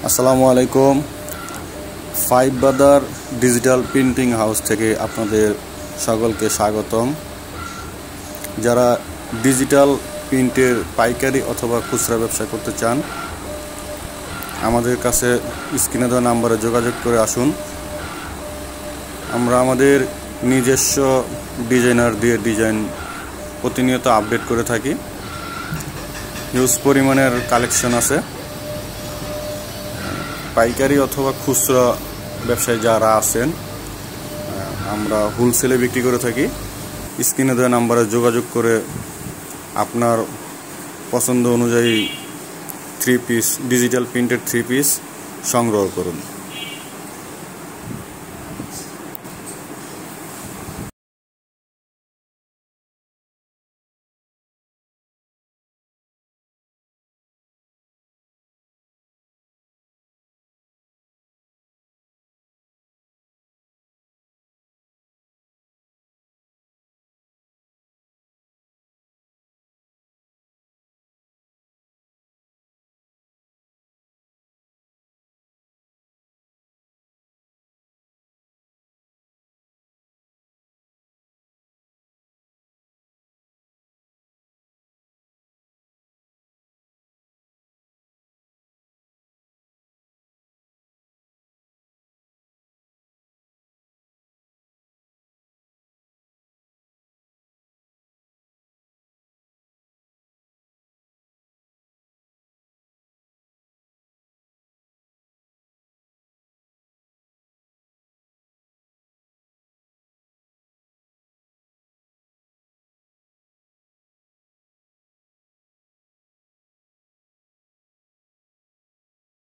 আসসালামু আলাইকুম। Five brother digital printing house থেকে আপনাদের সকলকে স্বাগতম। যারা ডিজিটাল প্রিন্টের পাইকারি অথবা খুচরা ব্যবসা করতে চান, আমাদের কাছে স্ক্রিনে দেওয়া নাম্বারে যোগাযোগ করে আসুন। আমরা আমাদের নিজস্ব ডিজাইনার দিয়ে ডিজাইন প্রতিনিয়ত আপডেট করে থাকি। হিউজ পরিমাণের কালেকশন আছে। পাইকারি অথবা খুচরা ব্যবসায়ী যারা আছেন, আমরা হোলসেলে বিক্রি করে থাকি। স্ক্রিনে দেওয়া নাম্বারে যোগাযোগ করে আপনার পছন্দ অনুযায়ী ডিজিটাল প্রিন্টেড 3 পিস সংগ্রহ করুন।